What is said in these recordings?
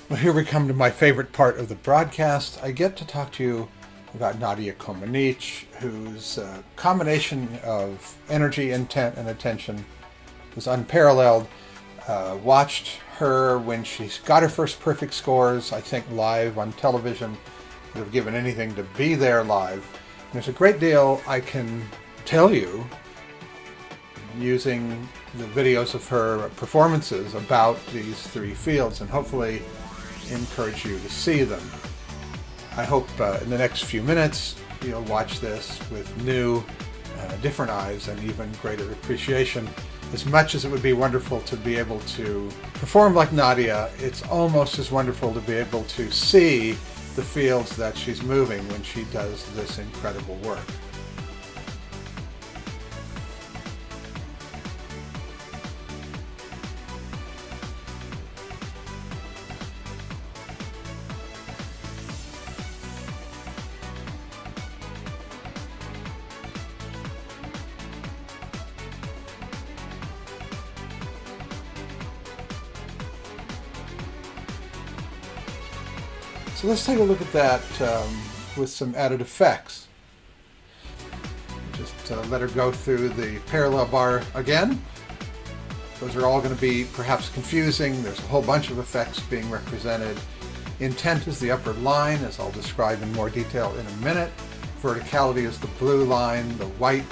Well, here we come to my favorite part of the broadcast. I get to talk to you about Nadia Comaneci, whose combination of energy, intent, and attention was unparalleled. Watched her when she got her first perfect scores, I think live on television. Would have given anything to be there live. And there's a great deal I can tell you using the videos of her performances about these three fields, and hopefully encourage you to see them. I hope in the next few minutes you'll watch this with new, different eyes and even greater appreciation. As much as it would be wonderful to be able to perform like Nadia, it's almost as wonderful to be able to see the fields that she's moving when she does this incredible work. So let's take a look at that with some added effects. Just let her go through the parallel bar again. Those are all going to be perhaps confusing. There's a whole bunch of effects being represented. Intent is the upper line, as I'll describe in more detail in a minute. Verticality is the blue line. The white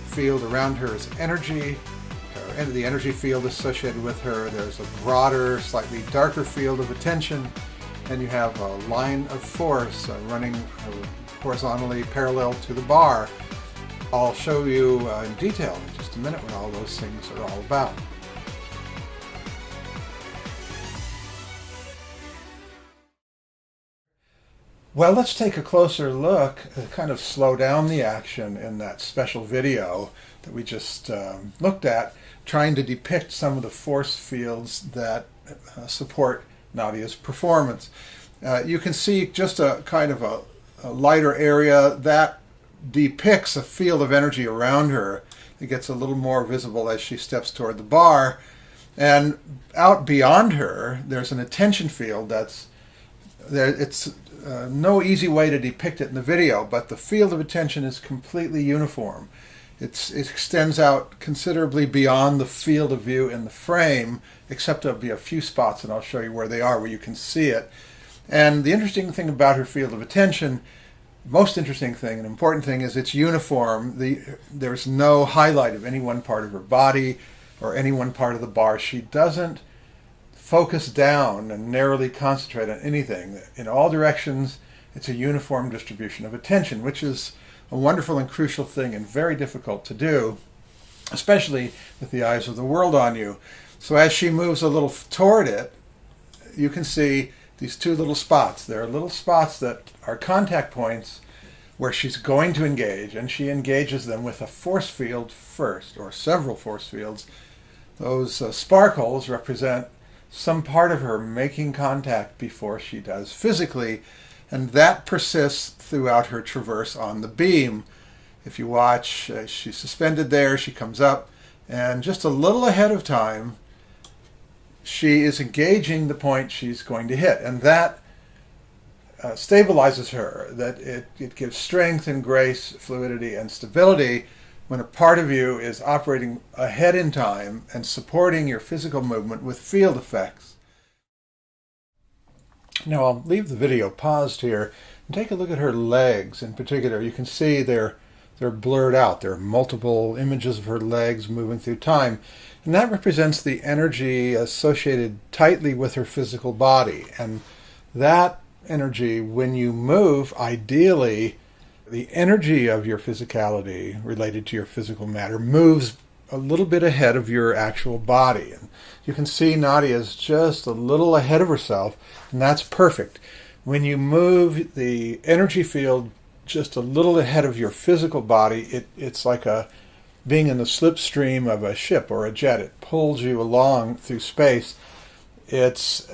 field around her is energy. The energy field associated with her. There's a broader, slightly darker field of attention. And you have a line of force running horizontally parallel to the bar. I'll show you in detail in just a minute what all those things are all about. Well, let's take a closer look, kind of slow down the action in that special video that we just looked at, trying to depict some of the force fields that support Nadia's performance. You can see just a kind of a lighter area that depicts a field of energy around her. It gets a little more visible as she steps toward the bar. And out beyond her, there's an attention field that's there. It's no easy way to depict it in the video, but the field of attention is completely uniform. It extends out considerably beyond the field of view in the frame, except there'll be a few spots, and I'll show you where they are, where you can see it. And the interesting thing about her field of attention, most interesting thing and important thing, is it's uniform. There's no highlight of any one part of her body or any one part of the bar. She doesn't focus down and narrowly concentrate on anything. In all directions, it's a uniform distribution of attention, which is a wonderful and crucial thing and very difficult to do, especially with the eyes of the world on you. So as she moves a little toward it, you can see these two little spots. There are little spots that are contact points where she's going to engage, and she engages them with a force field first, or several force fields. Those sparkles represent some part of her making contact before she does physically, and that persists throughout her traverse on the beam. If you watch, she's suspended there, she comes up, and just a little ahead of time, she is engaging the point she's going to hit, and that stabilizes her, that it gives strength and grace, fluidity and stability when a part of you is operating ahead in time and supporting your physical movement with field effects. Now I'll leave the video paused here and take a look at her legs in particular. You can see they're blurred out. There are multiple images of her legs moving through time. And that represents the energy associated tightly with her physical body. And that energy, when you move, ideally, the energy of your physicality related to your physical matter moves a little bit ahead of your actual body. And you can see Nadia is just a little ahead of herself, and that's perfect. When you move the energy field just a little ahead of your physical body, it's like being in the slipstream of a ship or a jet. It pulls you along through space. It's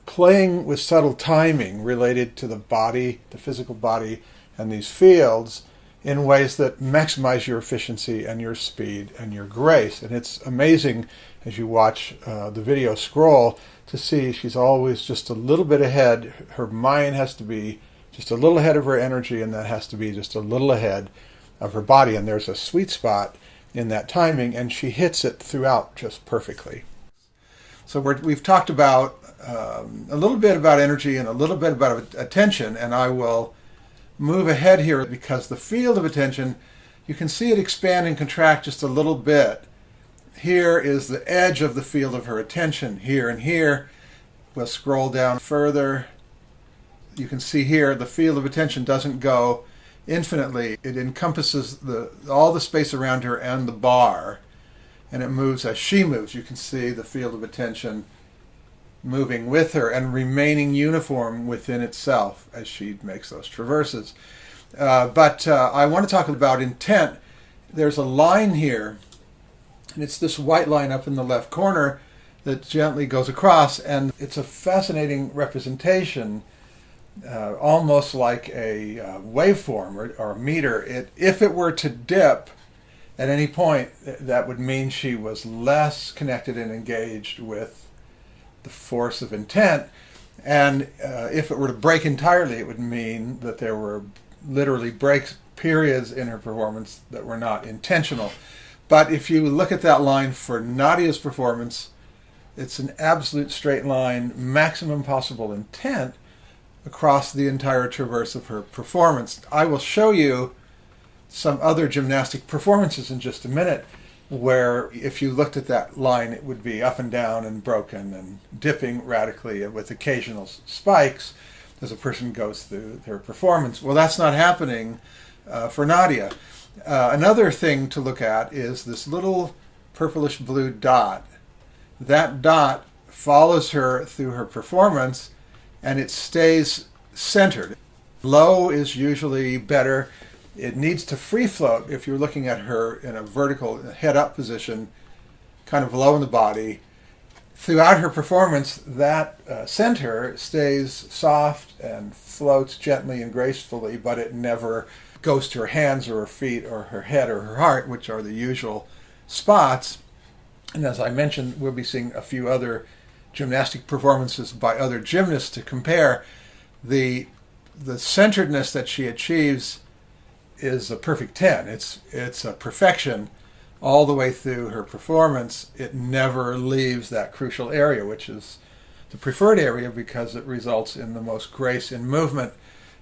playing with subtle timing related to the body, the physical body, and these fields in ways that maximize your efficiency and your speed and your grace. And it's amazing as you watch the video scroll to see she's always just a little bit ahead. Her mind has to be just a little ahead of her energy, and that has to be just a little ahead of her body. And there's a sweet spot in that timing, and she hits it throughout just perfectly. So we've talked about a little bit about energy and a little bit about attention, and I will move ahead here because the field of attention, you can see it expand and contract just a little bit. Here is the edge of the field of her attention, here and here. We'll scroll down further. You can see here the field of attention doesn't go infinitely. It encompasses all the space around her and the bar, and it moves as she moves. You can see the field of attention moving with her and remaining uniform within itself as she makes those traverses. But I want to talk about intent. There's a line here, and it's this white line up in the left corner that gently goes across, and it's a fascinating representation, almost like a waveform or a meter. If it were to dip at any point, that would mean she was less connected and engaged with the force of intent. And if it were to break entirely, it would mean that there were literally periods in her performance that were not intentional. But if you look at that line for Nadia's performance, it's an absolute straight line, maximum possible intent across the entire traverse of her performance. I will show you some other gymnastic performances in just a minute where if you looked at that line, it would be up and down and broken and dipping radically with occasional spikes as a person goes through their performance. Well, that's not happening for Nadia. Another thing to look at is this little purplish blue dot. That dot follows her through her performance, and it stays centered. Low is usually better. It needs to free float if you're looking at her in a vertical head-up position, kind of low in the body. Throughout her performance, that center stays soft and floats gently and gracefully, but it never goes to her hands or her feet or her head or her heart, which are the usual spots. And as I mentioned, we'll be seeing a few other gymnastic performances by other gymnasts to compare. The centeredness that she achieves is a perfect 10. It's a perfection all the way through her performance. It never leaves that crucial area, which is the preferred area because it results in the most grace in movement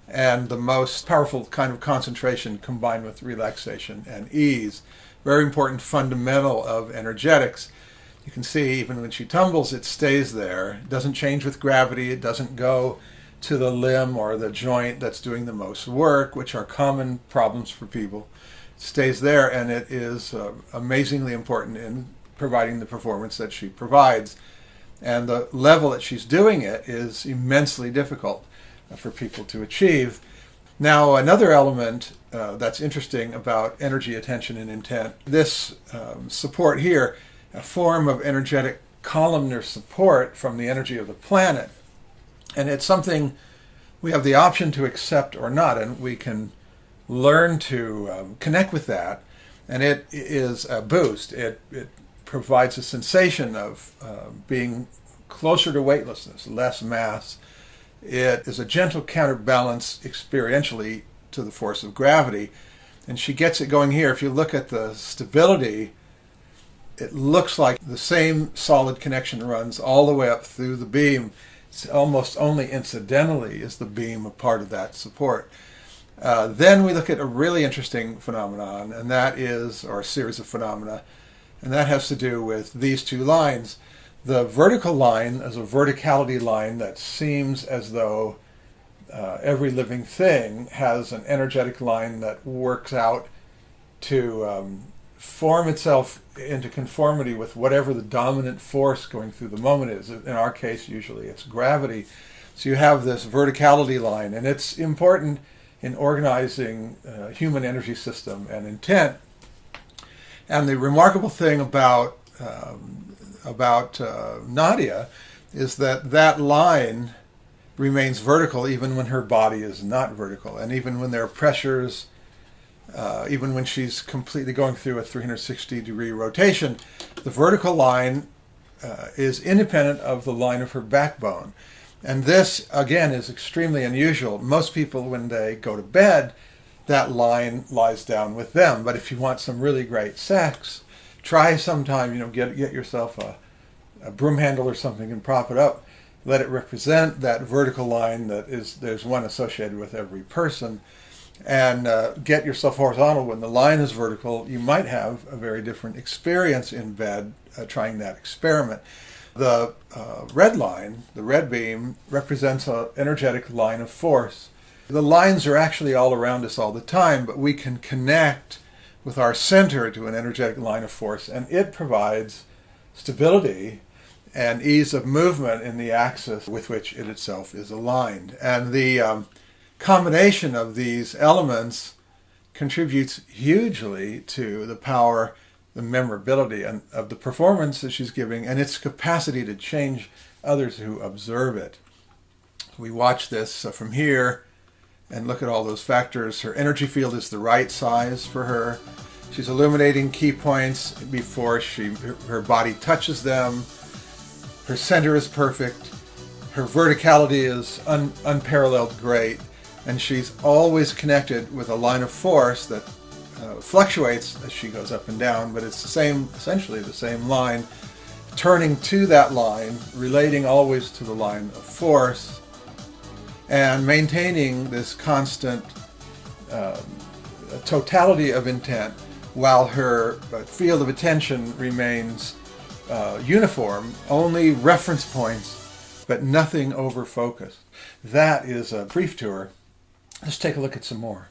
and the most powerful kind of concentration combined with relaxation and ease. Very important fundamental of energetics. You can see even when she tumbles, it stays there. It doesn't change with gravity. It doesn't go to the limb or the joint that's doing the most work, which are common problems for people. It stays there, and it is amazingly important in providing the performance that she provides. And the level that she's doing it is immensely difficult for people to achieve. Now, another element that's interesting about energy, attention, and intent, this support here, a form of energetic columnar support from the energy of the planet. And it's something we have the option to accept or not, and we can learn to connect with that. And it is a boost. It provides a sensation of being closer to weightlessness, less mass. It is a gentle counterbalance experientially to the force of gravity. And she gets it going here. If you look at the stability, it looks like the same solid connection runs all the way up through the beam. It's almost only incidentally is the beam a part of that support. Then we look at a really interesting phenomenon, and that is, or a series of phenomena, and that has to do with these two lines. The vertical line is a verticality line that seems as though every living thing has an energetic line that works out to form itself into conformity with whatever the dominant force going through the moment is. In our case, usually it's gravity. So you have this verticality line, and it's important in organizing human energy system and intent. And the remarkable thing about Nadia is that line remains vertical even when her body is not vertical, and even when there are pressures even when she's completely going through a 360-degree rotation, the vertical line is independent of the line of her backbone. And this, again, is extremely unusual. Most people, when they go to bed, that line lies down with them. But if you want some really great sex, try sometime, get yourself a broom handle or something and prop it up. Let it represent that vertical line there's one associated with every person. And get yourself horizontal. When the line is vertical, you might have a very different experience in bed trying that experiment. The red line, the red beam, represents an energetic line of force. The lines are actually all around us all the time, but we can connect with our center to an energetic line of force, and it provides stability and ease of movement in the axis with which it itself is aligned. And the combination of these elements contributes hugely to the power, the memorability of the performance that she's giving, and its capacity to change others who observe it. We watch this from here and look at all those factors. Her energy field is the right size for her. She's illuminating key points before her body touches them. Her center is perfect. Her verticality is unparalleled great. And she's always connected with a line of force that fluctuates as she goes up and down, but it's essentially the same line, turning to that line, relating always to the line of force, and maintaining this constant totality of intent while her field of attention remains uniform, only reference points, but nothing over-focused. That is a brief tour. Let's take a look at some more.